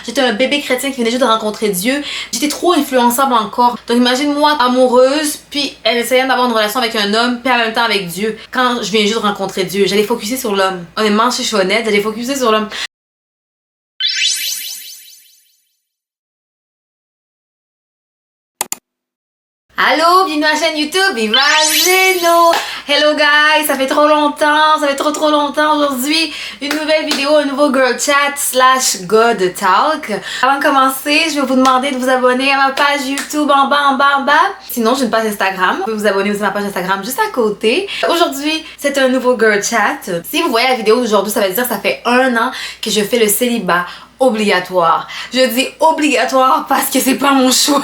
J'étais un bébé chrétien qui venait juste de rencontrer Dieu. J'étais trop influençable encore. Donc imagine-moi amoureuse, puis elle essayait d'avoir une relation avec un homme, puis en même temps avec Dieu. Quand je viens juste de rencontrer Dieu, j'allais focuser sur l'homme. Honnêtement, je suis honnête, j'allais focuser sur l'homme. Allô, bienvenue à la chaîne YouTube Viva Geno. Hello guys, ça fait trop longtemps, ça fait trop longtemps aujourd'hui. Une nouvelle vidéo, un nouveau girl chat / God talk. Avant de commencer, je vais vous demander de vous abonner à ma page YouTube en bas. Sinon, j'ai une page Instagram. Vous pouvez vous abonner aussi à ma page Instagram juste à côté. Aujourd'hui, c'est un nouveau girl chat. Si vous voyez la vidéo d'aujourd'hui, ça veut dire que ça fait 1 an que je fais le célibat obligatoire. Je dis obligatoire parce que c'est pas mon choix.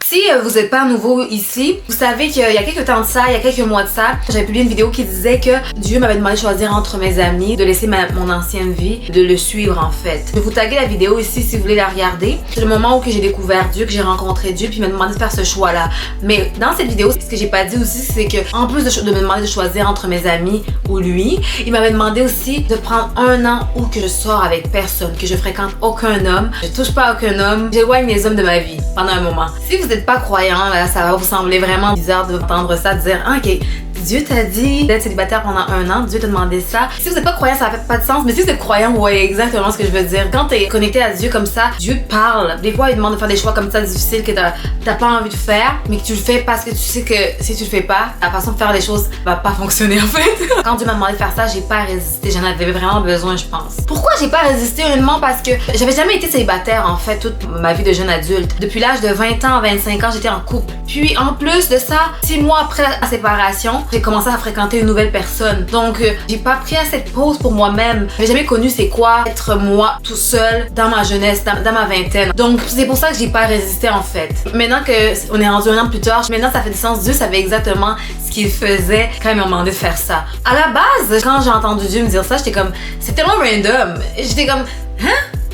Si vous n'êtes pas nouveau ici, vous savez qu'il y a quelques temps de ça, il y a quelques mois de ça, j'avais publié une vidéo qui disait que Dieu m'avait demandé de choisir entre mes amis, de laisser mon ancienne vie, de le suivre en fait. Je vais vous taguer la vidéo ici si vous voulez la regarder. C'est le moment où j'ai découvert Dieu, que j'ai rencontré Dieu, puis il m'a demandé de faire ce choix-là. Mais dans cette vidéo, ce que j'ai pas dit aussi, c'est que en plus de me demander de choisir entre mes amis ou lui, il m'avait demandé aussi de prendre 1 an où que je sors avec personne, que je fréquente aucun homme, je touche pas à aucun homme, j'éloigne les hommes de ma vie pendant un moment. Si vous n'êtes pas croyant, là, ça va vous sembler vraiment bizarre d'entendre ça, de dire ah, ok, Dieu t'a dit d'être célibataire pendant 1 an, Dieu t'a demandé ça. Si vous n'êtes pas croyant, ça fait pas de sens, mais si vous êtes croyant, vous voyez exactement ce que je veux dire. Quand t'es connecté à Dieu comme ça, Dieu te parle. Des fois, il demande de faire des choix comme ça difficiles que t'as pas envie de faire, mais que tu le fais parce que tu sais que si tu le fais pas, la façon de faire les choses va pas fonctionner en fait. Quand Dieu m'a demandé de faire ça, j'ai pas résisté, j'en avais vraiment besoin, je pense. Pourquoi j'ai pas résisté honnêtement? Parce que j'avais jamais été célibataire en fait toute ma vie de jeune adulte. Depuis l'âge de 20 ans à 25 ans, j'étais en couple. Puis en plus de ça, 6 mois après la séparation, j'ai commencé à fréquenter une nouvelle personne. Donc j'ai pas pris assez de pause pour moi-même. J'ai jamais connu c'est quoi être moi tout seul dans ma jeunesse, dans ma vingtaine. Donc c'est pour ça que j'ai pas résisté en fait. Maintenant que on est rendu 1 an plus tard, maintenant ça fait du sens. Dieu savait exactement ce qu'il faisait quand il m'a demandé de faire ça. À la base, quand j'ai entendu Dieu me dire ça, j'étais comme c'est tellement random. J'étais comme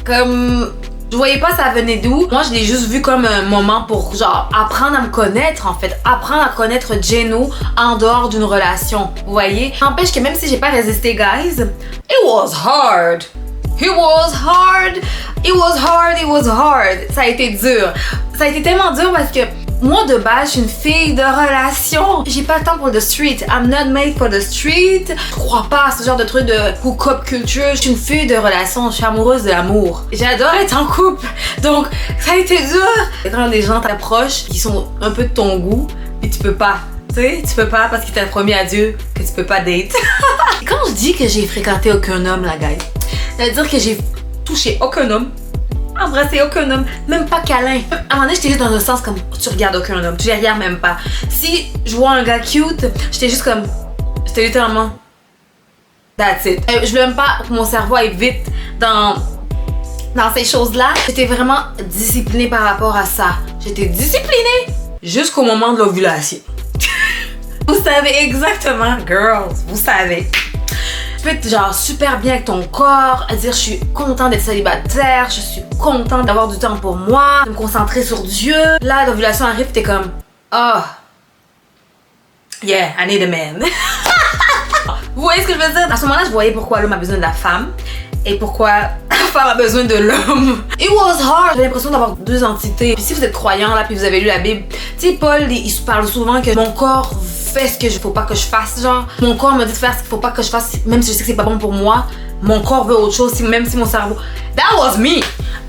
comme je voyais pas ça venait d'où. Moi, je l'ai juste vu comme un moment pour genre apprendre à me connaître en fait. Apprendre à connaître Geno en dehors d'une relation. Vous voyez? N'empêche que même si j'ai pas résisté, guys, it was hard. It was hard. It was hard. It was hard. Ça a été dur. Ça a été tellement dur parce que moi, de base, je suis une fille de relation. J'ai pas le temps pour the street. I'm not made for the street. Je crois pas à ce genre de truc de hook-up culture. Je suis une fille de relation. Je suis amoureuse de l'amour. J'adore être en couple. Donc, ça a été dur. Quand des gens t'approchent qui sont un peu de ton goût, et tu peux pas. Tu sais, tu peux pas parce qu'il t'a promis à Dieu que tu peux pas date. Quand je dis que j'ai fréquenté aucun homme, la guys, ça veut dire que j'ai touché aucun homme. Embrasser aucun homme, même pas câlin. À un moment donné, j'étais juste dans le sens comme tu regardes aucun homme, tu les regardes même pas. Si je vois un gars cute, j'étais juste comme, j'étais littéralement that's it. Je voulais même pas que mon cerveau aille vite dans ces choses-là. J'étais vraiment disciplinée par rapport à ça. J'étais disciplinée jusqu'au moment de l'ovulation. Vous savez exactement, girls, vous savez. Tu peux être genre super bien avec ton corps, à dire je suis contente d'être célibataire, je suis contente d'avoir du temps pour moi, de me concentrer sur Dieu. Là, l'ovulation arrive, t'es comme oh, yeah, I need a man. Vous voyez ce que je veux dire? À ce moment-là, je voyais pourquoi l'homme a besoin de la femme et pourquoi la femme a besoin de l'homme. It was hard. J'ai l'impression d'avoir 2 entités. Puis si vous êtes croyant là, puis vous avez lu la Bible, tu sais, Paul, il se parle souvent que mon corps fait ce que faut pas que je fasse, genre mon corps me dit de faire ce qu'il faut pas que je fasse, même si je sais que c'est pas bon pour moi, mon corps veut autre chose, même si mon cerveau. That was me.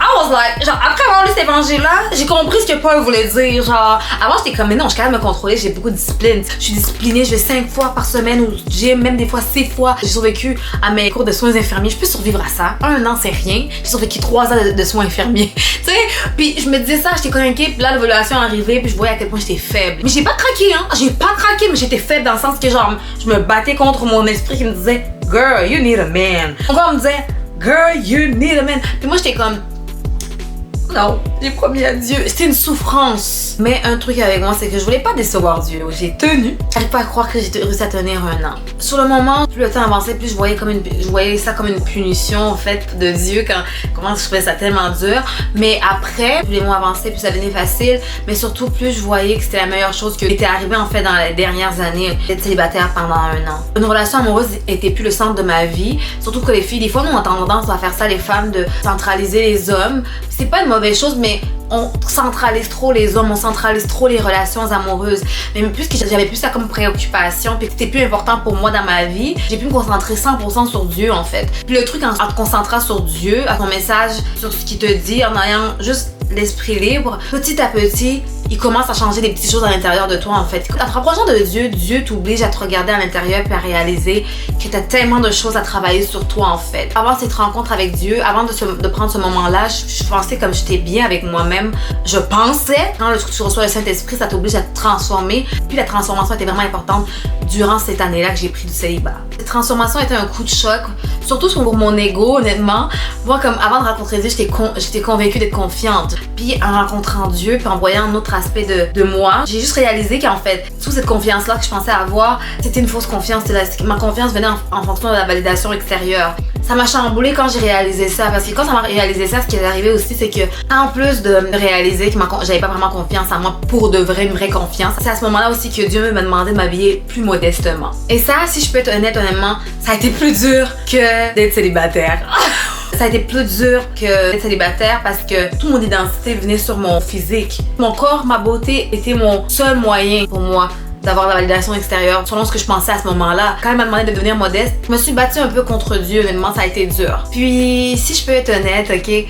I was like, genre après avoir lu cet évangile-là, j'ai compris ce que Paul voulait dire. Genre, avant j'étais comme mais non, je suis capable de me contrôler, j'ai beaucoup de discipline. Je suis disciplinée, je vais 5 fois par semaine au gym, même des fois 6 fois. J'ai survécu à mes cours de soins infirmiers, je peux survivre à ça. 1 an c'est rien, j'ai survécu 3 ans de soins infirmiers. Tu sais, puis je me disais ça, j'étais convaincue, puis là l'évaluation est arrivée, puis je voyais à quel point j'étais faible. Mais j'ai pas craqué, hein, j'ai pas craqué, mais j'étais faible dans le sens que genre, je me battais contre mon esprit qui me disait girl, you need a man. Mon corps me disait girl, you need a man. Puis moi j'étais comme Non, j'ai promis à Dieu. C'était une souffrance. Mais un truc avec moi, c'est que je voulais pas décevoir Dieu. J'ai tenu. J'arrive pas à croire que j'ai réussi à tenir 1 an. Sur le moment, plus le temps avançait, plus je voyais ça comme une punition, en fait, de Dieu. Comment je trouvais ça tellement dur. Mais après, plus les mois avançaient, plus ça devenait facile. Mais surtout, plus je voyais que c'était la meilleure chose qui était arrivée, en fait, dans les dernières années. D'être célibataire pendant 1 an. Une relation amoureuse était plus le centre de ma vie. Surtout que les filles, des fois, nous, on a tendance à faire ça, les femmes, de centraliser les hommes. C'est pas une mauvaise chose, mais on centralise trop les hommes, on centralise trop les relations amoureuses. Mais puisque j'avais plus ça comme préoccupation, puis que c'était plus important pour moi dans ma vie, j'ai pu me concentrer 100% sur Dieu, en fait. Puis le truc, en te concentrant sur Dieu, à ton message, sur ce qu'il te dit, en ayant juste l'esprit libre, petit à petit, il commence à changer des petites choses à l'intérieur de toi, en fait. En te rapprochant de Dieu, Dieu t'oblige à te regarder à l'intérieur puis à réaliser que t'as tellement de choses à travailler sur toi, en fait. Avant cette rencontre avec Dieu, avant de prendre ce moment-là, je pensais comme j'étais bien avec moi-même. Je pensais, quand tu reçois le Saint-Esprit, ça t'oblige à te transformer. Puis la transformation était vraiment importante durant cette année-là que j'ai pris du célibat. Cette transformation était un coup de choc, surtout pour mon ego, honnêtement. Moi, comme avant de rencontrer Dieu, j'étais convaincue d'être confiante. Puis en rencontrant Dieu, puis en voyant un autre aspect de moi, j'ai juste réalisé qu'en fait, toute cette confiance-là que je pensais avoir, c'était une fausse confiance. Ma confiance venait en fonction de la validation extérieure. Ça m'a chamboulé quand j'ai réalisé ça, parce que quand ça m'a réalisé ça, ce qui est arrivé aussi, c'est que en plus de réaliser que j'avais pas vraiment confiance en moi, pour de vrai, une vraie confiance, c'est à ce moment-là aussi que Dieu m'a demandé de m'habiller plus modestement. Et ça, si je peux être honnête, honnêtement, ça a été plus dur que d'être célibataire. Ça a été plus dur que d'être célibataire parce que toute mon identité venait sur mon physique. Mon corps, ma beauté était mon seul moyen pour moi d'avoir la validation extérieure, selon ce que je pensais à ce moment-là. Quand elle m'a demandé de devenir modeste, je me suis battue un peu contre Dieu, honnêtement, ça a été dur. Puis, si je peux être honnête, ok,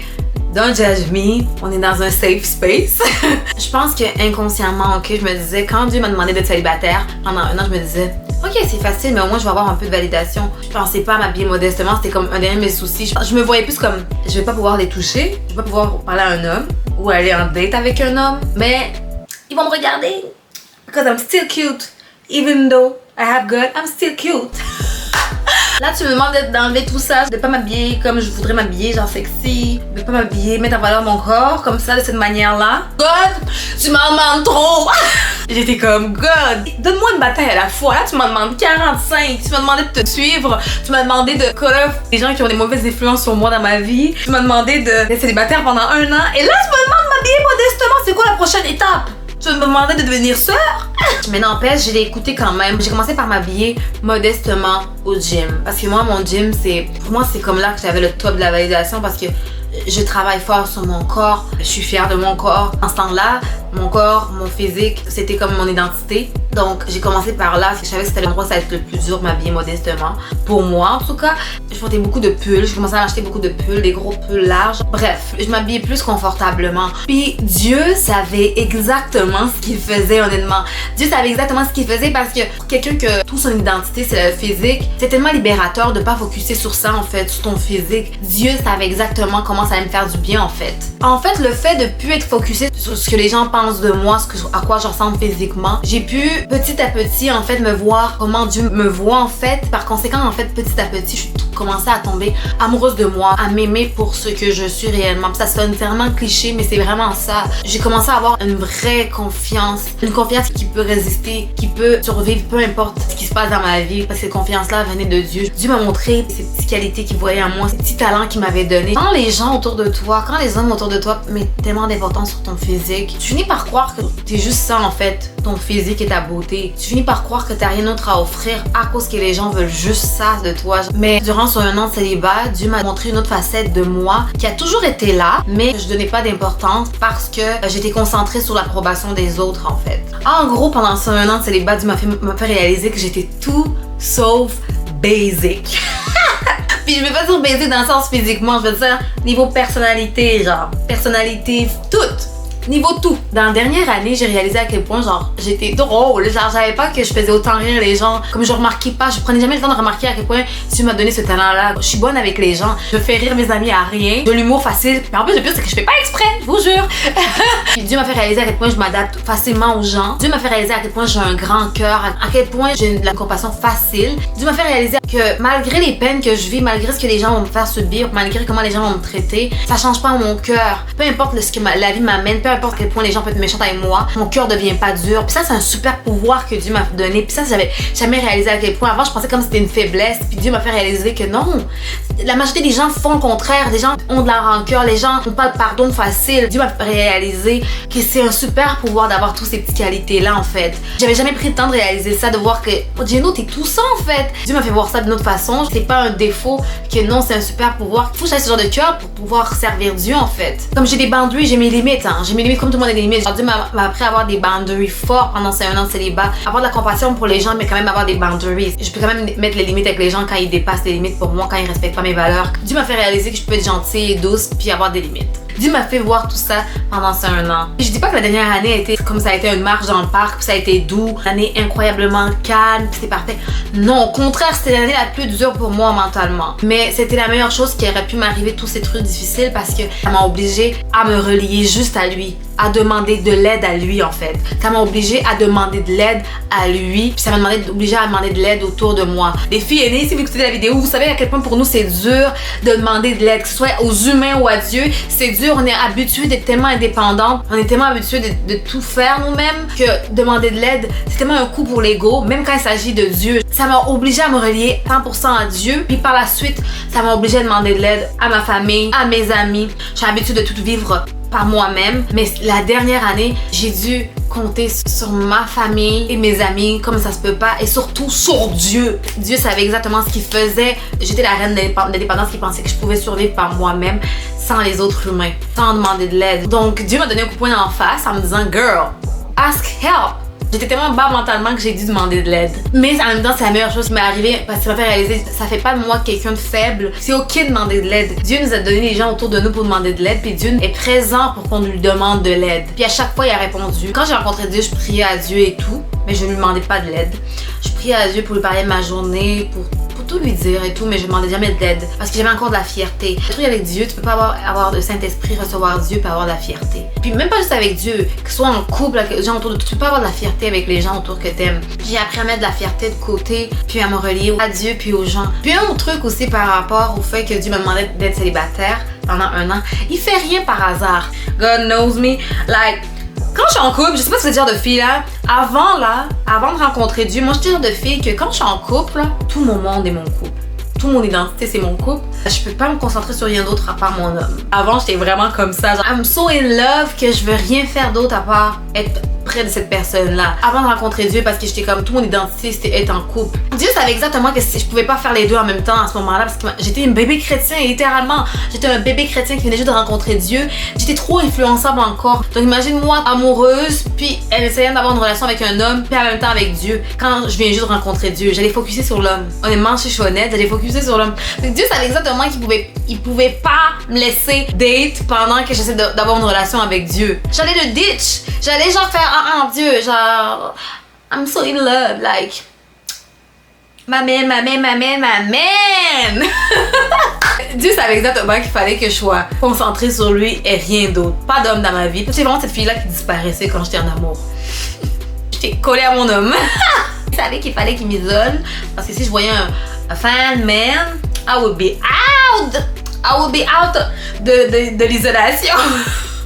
don't judge me, on est dans un safe space. Je pense que inconsciemment, ok, je me disais, quand Dieu m'a demandé d'être célibataire, pendant 1 an, je me disais, ok, c'est facile, mais au moins je vais avoir un peu de validation. Je pensais pas à m'habiller modestement, c'était comme un de mes soucis. Je me voyais plus comme, je vais pas pouvoir les toucher, je vais pas pouvoir parler à un homme, ou aller en date avec un homme, mais ils vont me regarder. Because I'm still cute. Even though I have God, I'm still cute. Là, tu me demandes d'enlever tout ça, de pas m'habiller comme je voudrais m'habiller, genre sexy, de pas m'habiller, mettre en valeur mon corps comme ça, de cette manière-là. God, tu m'en demandes trop. J'étais comme, God, donne-moi une bataille à la fois. Là, tu m'en demandes 45. Tu m'as demandé de te suivre. Tu m'as demandé de cut off les gens qui ont des mauvaises influences sur moi dans ma vie. Tu m'as demandé d'être célibataire pendant 1 an. Et là, tu me demandes de m'habiller modestement. C'est quoi la prochaine étape? Tu me demandais de devenir sœur? Mais n'empêche, je l'ai écouté quand même. J'ai commencé par m'habiller modestement au gym. Parce que moi, mon gym, pour moi, c'est comme là que j'avais le top de la validation parce que je travaille fort sur mon corps. Je suis fière de mon corps. En ce temps-là, mon corps, mon physique, c'était comme mon identité. Donc, j'ai commencé par là. Je savais que c'était l'endroit où ça allait être le plus dur de m'habiller modestement. Pour moi, en tout cas, je portais beaucoup de pulls. Je commençais à acheter beaucoup de pulls, des gros pulls larges. Bref, je m'habillais plus confortablement. Puis, Dieu savait exactement ce qu'il faisait, honnêtement. Dieu savait exactement ce qu'il faisait parce que pour quelqu'un que toute son identité, c'est le physique, c'est tellement libérateur de pas focusser sur ça, en fait, sur ton physique. Dieu savait exactement comment ça allait me faire du bien, en fait. En fait, le fait de plus être focusé sur ce que les gens pensent de moi, à quoi je ressemble physiquement, j'ai pu petit à petit, en fait, me voir comment Dieu me voit, en fait. Par conséquent, en fait, petit à petit, je suis commencé à tomber amoureuse de moi, à m'aimer pour ce que je suis réellement. Puis ça sonne tellement cliché, mais c'est vraiment ça. J'ai commencé à avoir une vraie confiance, une confiance qui peut résister, qui peut survivre peu importe ce qui se passe dans ma vie, parce que cette confiance-là venait de Dieu. Dieu m'a montré ces petites qualités qu'il voyait en moi, ces petits talents qu'il m'avait donnés. Quand les gens autour de toi, quand les hommes autour de toi mettent tellement d'importance sur ton physique, tu finis par croire que t'es juste ça, en fait, ton physique et ta beauté. Tu finis par croire que t'as rien d'autre à offrir à cause que les gens veulent juste ça de toi. Mais durant ce 1 an de célibat, Dieu m'a montré une autre facette de moi qui a toujours été là, mais je donnais pas d'importance parce que j'étais concentrée sur l'approbation des autres, en fait. En gros, pendant ce 1 an de célibat, Dieu m'a fait réaliser que j'étais tout sauf basic. Puis je vais pas dire basic dans le sens physiquement, je veux dire niveau personnalité, genre personnalité toute. Niveau tout. Dans la dernière année, j'ai réalisé à quel point, genre, j'étais drôle. Genre, je savais pas que je faisais autant rire les gens. Comme je remarquais pas, je prenais jamais le temps de remarquer à quel point Dieu m'a donné ce talent-là. Je suis bonne avec les gens. Je fais rire mes amis à rien. De l'humour facile. Mais en plus, le pire, c'est que je fais pas exprès. Je vous jure. Dieu m'a fait réaliser à quel point je m'adapte facilement aux gens. Dieu m'a fait réaliser à quel point j'ai un grand cœur, à quel point j'ai de la compassion facile. Dieu m'a fait réaliser que malgré les peines que je vis, malgré ce que les gens vont me faire subir, malgré comment les gens vont me traiter, ça change pas mon cœur. Peu importe ce que la vie m'amène, peu importe à quel point les gens peuvent être méchants avec moi, mon cœur devient pas dur. Puis ça, c'est un super pouvoir que Dieu m'a donné. Puis ça, j'avais jamais réalisé à quel point. Avant, je pensais comme c'était une faiblesse. Puis Dieu m'a fait réaliser que non. La majorité des gens font le contraire. Les gens ont de la rancœur. Les gens n'ont pas de pardon facile. Dieu m'a fait réaliser que c'est un super pouvoir d'avoir toutes ces petites qualités-là, en fait. J'avais jamais pris le temps de réaliser ça, de voir que, oh, Gino, t'es tout ça, en fait. Dieu m'a fait voir ça d'une autre façon. C'est pas un défaut, que non, c'est un super pouvoir. Faut que j'aie ce genre de cœur pour pouvoir servir Dieu, en fait. Comme j'ai des boundaries, j'ai mes limites, hein. J'ai mes limites comme tout le monde a des limites. Dieu m'a appris à avoir des boundaries forts pendant ces 1 an de célibat. Avoir de la compassion pour les gens, mais quand même avoir des boundaries. Je peux quand même mettre les limites avec les gens quand ils dépassent les limites pour moi, quand ils respectent pas mes valeurs. Dieu m'a fait réaliser que je peux être gentille et douce puis avoir des limites. Dieu m'a fait voir tout ça pendant ces 1 an. Je dis pas que la dernière année a été comme ça a été une marche dans le parc, puis ça a été doux, une année incroyablement calme, puis c'était parfait. Non, au contraire, c'était l'année la plus dure pour moi mentalement. Mais c'était la meilleure chose qui aurait pu m'arriver, tous ces trucs difficiles, parce que ça m'a obligée à me relier juste à lui, à demander de l'aide à lui, en fait. Ça m'a obligée à demander de l'aide à lui, puis ça m'a obligée à demander de l'aide autour de moi. Les filles aînées, si vous écoutez la vidéo, vous savez à quel point pour nous c'est dur de demander de l'aide, que ce soit aux humains ou à Dieu. C'est dur, on est habitué d'être tellement indépendante, on est tellement habitué de tout faire nous-mêmes que demander de l'aide, c'est tellement un coup pour l'ego, même quand il s'agit de Dieu. Ça m'a obligée à me relier 100% à Dieu, puis par la suite, ça m'a obligée à demander de l'aide à ma famille, à mes amis. J'ai l'habitude de tout vivre par moi-même, mais la dernière année, j'ai dû compter sur ma famille et mes amis comme ça se peut pas, et surtout sur Dieu. Dieu savait exactement ce qu'il faisait. J'étais la reine d'indépendance qui pensait que je pouvais survivre par moi-même sans les autres humains, sans demander de l'aide. Donc Dieu m'a donné un coup de poing en face en me disant « Girl, ask help ». J'étais tellement bas mentalement que j'ai dû demander de l'aide. Mais en même temps, c'est la meilleure chose qui m'est arrivée parce que ça m'a fait réaliser, ça fait pas de moi quelqu'un de faible. C'est ok de demander de l'aide. Dieu nous a donné les gens autour de nous pour demander de l'aide, puis Dieu est présent pour qu'on lui demande de l'aide. Puis à chaque fois, il a répondu. Quand j'ai rencontré Dieu, je priais à Dieu et tout, mais je ne lui demandais pas de l'aide. Je priais à Dieu pour lui parler de ma journée, pour tout lui dire et tout, mais je demandais jamais d'aide parce que j'avais encore de la fierté. Le truc avec Dieu, tu peux pas avoir de Saint-Esprit, recevoir Dieu, puis avoir de la fierté. Puis même pas juste avec Dieu, que ce soit en couple avec les gens autour de toi, tu peux pas avoir de la fierté avec les gens autour que t'aimes. J'ai appris à mettre de la fierté de côté, puis à me relier à Dieu puis aux gens. Puis un autre truc aussi par rapport au fait que Dieu m'a demandé d'être célibataire pendant 1 an, il fait rien par hasard. God knows me, like. Quand je suis en couple, je sais pas si c'est le genre de fille là, avant de rencontrer Dieu, moi je suis le genre de fille que quand je suis en couple, là, tout mon monde est mon couple. Toute mon identité, c'est mon couple. Je peux pas me concentrer sur rien d'autre à part mon homme. Avant, j'étais vraiment comme ça. Genre, I'm so in love que je veux rien faire d'autre à part être près de cette personne-là. Avant de rencontrer Dieu, parce que j'étais comme, toute mon identité, c'était être en couple. Dieu savait exactement que je pouvais pas faire les deux en même temps à ce moment-là, parce que j'étais une bébé chrétien, littéralement. J'étais un bébé chrétien qui venait juste de rencontrer Dieu. J'étais trop influençable encore. Donc imagine-moi amoureuse, puis elle essayait d'avoir une relation avec un homme, puis en même temps avec Dieu. Quand je viens juste de rencontrer Dieu, j'allais focuser sur l'homme. Honnêtement, je suis honnête, j'allais focuser sur l'homme. Donc Dieu savait exactement qu'il pouvait pas me laisser date pendant que j'essaie d'avoir une relation avec Dieu. J'allais le ditch. J'allais genre faire Dieu, genre I'm so in love, like ma man. Dieu savait exactement qu'il fallait que je sois concentrée sur lui et rien d'autre. Pas d'homme dans ma vie. C'est vraiment cette fille-là qui disparaissait quand j'étais en amour. J'étais collée à mon homme. Il savait qu'il fallait qu'il m'isole parce que si je voyais un fan man, I would be out de l'isolation.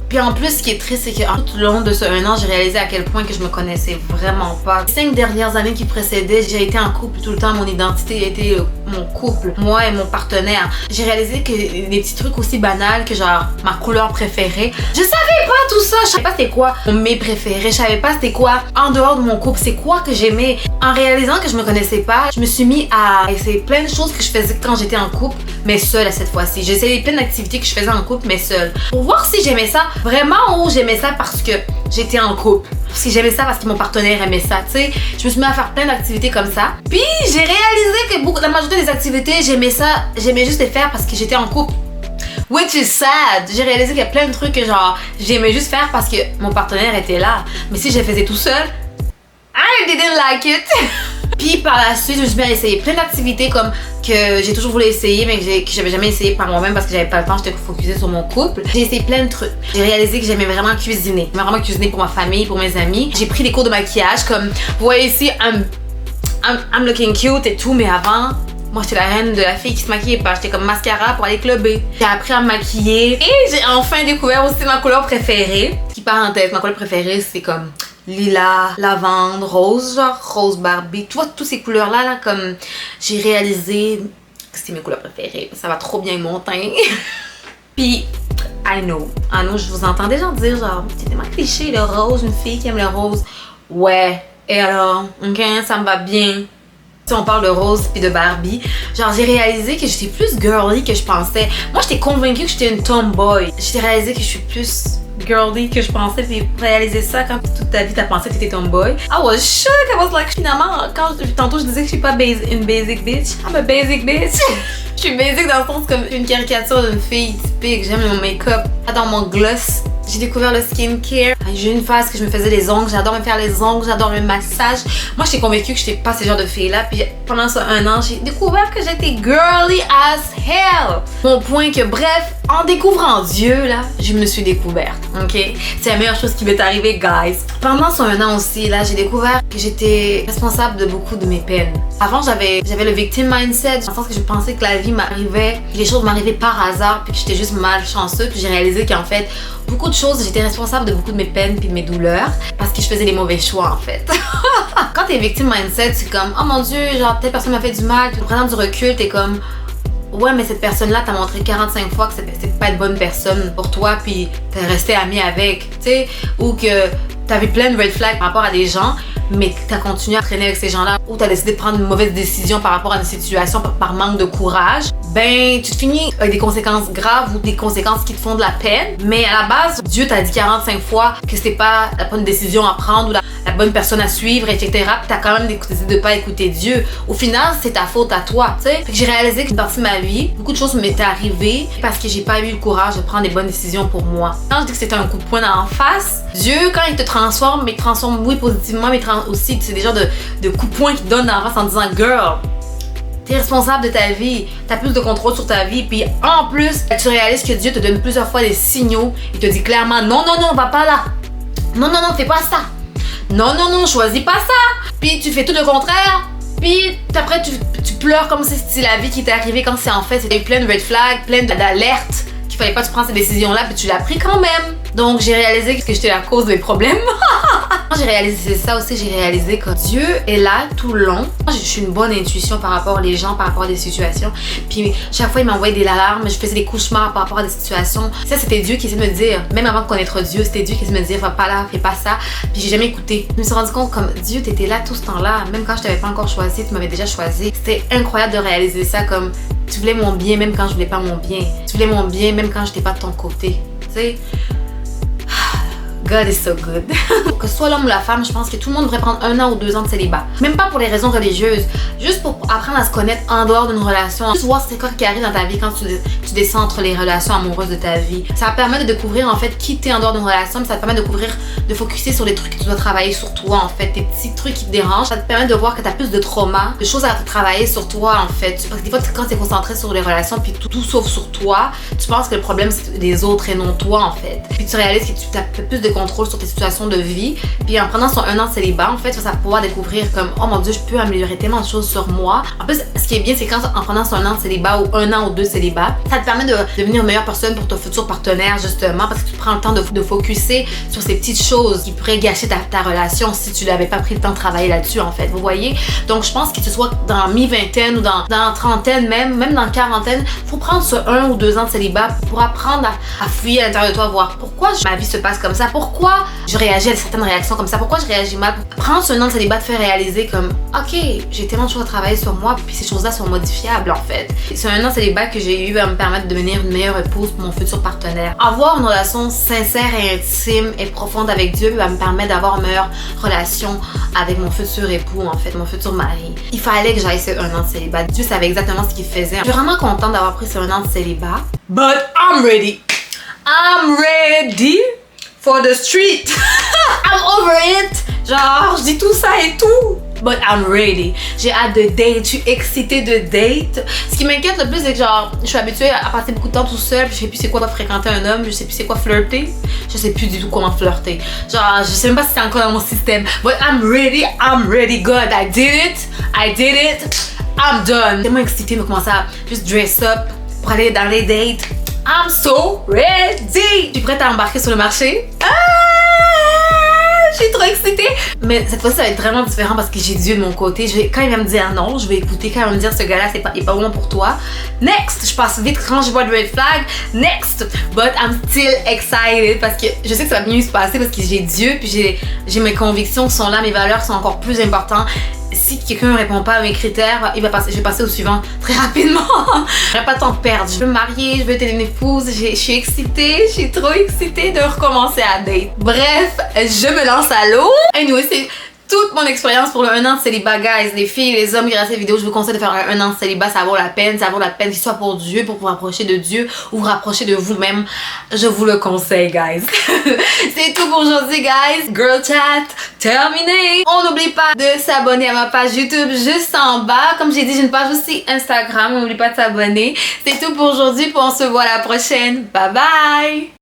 Puis en plus, ce qui est triste, c'est que tout le long de ce 1 an, j'ai réalisé à quel point que je me connaissais vraiment pas. Les 5 dernières années qui précédaient, j'ai été en couple tout le temps. Mon identité était mon couple, moi et mon partenaire. J'ai réalisé que des petits trucs aussi banals que genre ma couleur préférée, je savais pas tout ça. Je savais pas c'était quoi mes préférés. Je savais pas c'était quoi en dehors de mon couple. C'est quoi que j'aimais. En réalisant que je me connaissais pas, je me suis mis à essayer plein de choses que je faisais quand j'étais en couple, mais seule à cette fois-ci. J'ai essayé plein d'activités que je faisais en couple, mais seule. Pour voir si j'aimais ça. Vraiment, où j'aimais ça parce que j'étais en couple. Si j'aimais ça parce que mon partenaire aimait ça, tu sais. Je me suis mis à faire plein d'activités comme ça. Puis j'ai réalisé que la majorité des activités, j'aimais juste les faire parce que j'étais en couple. Which is sad. J'ai réalisé qu'il y a plein de trucs que genre j'aimais juste faire parce que mon partenaire était là. Mais si je les faisais tout seul, I didn't like it. Puis par la suite, je me suis mis à essayer plein d'activités comme que j'ai toujours voulu essayer, mais que j'avais jamais essayé par moi-même parce que j'avais pas le temps, j'étais focusée sur mon couple. J'ai essayé plein de trucs. J'ai réalisé que j'aimais vraiment cuisiner. J'aimais vraiment cuisiner pour ma famille, pour mes amis. J'ai pris des cours de maquillage, comme vous voyez ici, I'm looking cute et tout, mais avant, moi j'étais la reine de la fille qui se maquillait pas. J'étais comme mascara pour aller clubber. J'ai appris à me maquiller et j'ai enfin découvert aussi ma couleur préférée. Qui parenthèse, ma couleur préférée c'est comme lilas, lavande, rose, genre rose Barbie. Tu vois, toutes ces couleurs-là, là, comme j'ai réalisé que c'était mes couleurs préférées. Ça va trop bien avec mon teint. Puis, I know, je vous entends déjà dire genre, c'est tellement cliché le rose, une fille qui aime le rose. Ouais, et alors, ok, ça me va bien. Si on parle de rose puis de Barbie, genre j'ai réalisé que j'étais plus girly que je pensais. Moi j'étais convaincue que j'étais une tomboy. J'ai réalisé que je suis plus girly que je pensais. Puis réaliser ça quand toute ta vie t'as pensé que t'étais tomboy. I was shook. I was like, finalement, tantôt je disais que je suis pas une basic bitch. I'm a basic bitch. Je suis basic dans le sens comme une caricature d'une fille typique. J'aime mon make-up, j'adore mon gloss. J'ai découvert le skincare. J'ai eu une phase que je me faisais les ongles. J'adore me faire les ongles, j'adore le massage. Moi, j'étais convaincue que j'étais pas ce genre de fille-là. Puis pendant ce 1 an, j'ai découvert que j'étais girly as hell. Mon point que, bref, en découvrant Dieu, là, je me suis découverte. Ok? C'est la meilleure chose qui m'est arrivée, guys. Pendant ce 1 an aussi, là, j'ai découvert que j'étais responsable de beaucoup de mes peines. Avant, j'avais le victim mindset, dans le sens que je pensais que la vie m'arrivait, que les choses m'arrivaient par hasard, puis que j'étais juste malchanceux. Puis j'ai réalisé qu'en fait, beaucoup de choses, j'étais responsable de beaucoup de mes peines puis de mes douleurs parce que je faisais les mauvais choix en fait. Quand t'es victime mindset, c'est comme oh mon dieu, genre telle personne m'a fait du mal, puis en prenant du recul, t'es comme ouais, mais cette personne-là t'a montré 45 fois que c'est pas une bonne personne pour toi, puis t'es resté ami avec, tu sais, ou que t'avais plein de red flags par rapport à des gens, mais t'as continué à traîner avec ces gens-là, ou t'as décidé de prendre une mauvaise décision par rapport à une situation par manque de courage, ben tu te finis avec des conséquences graves ou des conséquences qui te font de la peine. Mais à la base, Dieu t'a dit 45 fois que c'était pas la bonne décision à prendre ou la bonne personne à suivre, etc. Puis t'as quand même décidé de pas écouter Dieu. Au final, c'est ta faute à toi, tu sais. Fait que j'ai réalisé qu'une partie de ma vie, beaucoup de choses m'étaient arrivées parce que j'ai pas eu le courage de prendre des bonnes décisions pour moi. Quand je dis que c'était un coup de poing en face, Dieu, quand il te transforme, mais il te transforme, oui, positivement, mais aussi, c'est des genres de coups de poing qu'il te donne en face en disant « Girl, t'es responsable de ta vie, t'as plus de contrôle sur ta vie, puis en plus, tu réalises que Dieu te donne plusieurs fois des signaux, il te dit clairement non, non, non, va pas là, non, non, non, fais pas ça, non, non, non, choisis pas ça, puis tu fais tout le contraire, puis après tu pleures comme si c'était la vie qui t'est arrivée quand c'est en fait, c'était plein de red flags, plein d'alertes, qu'il fallait pas que tu prennes ces décisions-là, puis tu l'as pris quand même. Donc j'ai réalisé que j'étais la cause de mes problèmes. Quand j'ai réalisé ça aussi, j'ai réalisé que Dieu est là tout le long. Je suis une bonne intuition par rapport aux gens, par rapport à des situations. Puis chaque fois, il m'envoyait des alarmes, je faisais des cauchemars par rapport à des situations. Ça, c'était Dieu qui essayait de me dire, même avant de connaître Dieu, c'était Dieu qui essayait de me dire, va pas là, fais pas ça. Puis j'ai jamais écouté. Je me suis rendu compte comme Dieu, t'étais là tout ce temps-là. Même quand je t'avais pas encore choisi, tu m'avais déjà choisi. C'était incroyable de réaliser ça comme tu voulais mon bien même quand je voulais pas mon bien. Tu voulais mon bien même quand j'étais pas de ton côté. Tu sais? God is so good. Que ce soit l'homme ou la femme, je pense que tout le monde devrait prendre 1 an ou 2 ans de célibat. Même pas pour les raisons religieuses, juste pour apprendre à se connaître en dehors d'une relation. Juste voir c'est quoi qui arrive dans ta vie quand tu descends entre les relations amoureuses de ta vie. Ça permet de découvrir en fait qui t'es en dehors d'une relation, mais ça te permet de focusser sur les trucs que tu dois travailler sur toi en fait, tes petits trucs qui te dérangent. Ça te permet de voir que t'as plus de trauma, de choses à travailler sur toi en fait. Parce que des fois quand t'es concentré sur les relations puis tout sauf sur toi, tu penses que le problème c'est les autres et non toi en fait. Puis tu réalises que tu as plus de contrôle sur tes situations de vie. Puis en prenant son 1 an de célibat, en fait, ça va pouvoir découvrir comme oh mon dieu, je peux améliorer tellement de choses sur moi. En plus, ce qui est bien, c'est quand en prenant son 1 an de célibat ou 1 an ou 2 célibats, ça te permet de devenir une meilleure personne pour ton futur partenaire justement parce que tu prends le temps de focusser sur ces petites choses qui pourraient gâcher ta relation si tu n'avais pas pris le temps de travailler là-dessus en fait. Vous voyez? Donc je pense que ce soit dans mi-vingtaine ou dans trentaine même dans quarantaine, faut prendre ce 1 ou 2 ans de célibat pour apprendre à fouiller à l'intérieur de toi, voir pourquoi ma vie se passe comme ça, pourquoi je réagis à certaines réactions comme ça, pourquoi je réagis mal. Prendre ce an de célibat te fait réaliser comme ok, j'ai tellement de choses à travailler sur moi puis ces choses-là sont modifiables en fait. C'est un an de célibat que j'ai eu va me permettre de devenir une meilleure épouse pour mon futur partenaire. Avoir une relation sincère et intime et profonde avec Dieu va me permettre d'avoir une meilleure relation avec mon futur époux en fait, mon futur mari. Il fallait que j'aille ce 1 an de célibat. Dieu savait exactement ce qu'il faisait. Je suis vraiment contente d'avoir pris ce 1 an de célibat. But I'm ready. I'm ready for the street. I'm over it. Genre, je dis tout ça et tout. but I'm ready. J'ai hâte de date, je suis excitée de date. Ce qui m'inquiète le plus, c'est que genre, je suis habituée à passer beaucoup de temps tout seul, je sais plus c'est quoi fréquenter un homme, je sais plus c'est quoi flirter. Je sais plus du tout comment flirter. Genre, je sais même pas si c'est encore dans mon système. But I'm ready, God, I did it, I'm done. Tellement excitée de commencer à juste dress up pour aller dans les dates. I'm so ready! Je suis prête à embarquer sur le marché. Je suis trop excitée! Mais cette fois-ci, ça va être vraiment différent parce que j'ai Dieu de mon côté. Quand il va me dire non, je vais écouter. Quand il va me dire ce gars-là, il est pas bon pour toi. Next! Je passe vite quand je vois le red flag. Next! But I'm still excited parce que je sais que ça va mieux se passer parce que j'ai Dieu puis j'ai mes convictions sont là, mes valeurs sont encore plus importantes. Si quelqu'un ne répond pas à mes critères, je vais passer au suivant très rapidement. Je n'ai pas de temps de perdre. Je veux me marier, je veux être une épouse. Je suis excitée, je suis trop excitée de recommencer à date. Bref, je me lance à l'eau. Anyway, c'est toute mon expérience pour le 1 an de célibat, guys. Les filles, les hommes qui regardent cette vidéo, je vous conseille de faire un 1 an de célibat. Ça vaut la peine qu'il soit pour Dieu, pour vous rapprocher de Dieu ou vous rapprocher de vous-même. Je vous le conseille, guys. C'est tout pour aujourd'hui, guys. Girl chat terminé. On n'oublie pas de s'abonner à ma page YouTube juste en bas. Comme j'ai dit, j'ai une page aussi Instagram. On n'oublie pas de s'abonner. C'est tout pour aujourd'hui. On se voit la prochaine. Bye bye.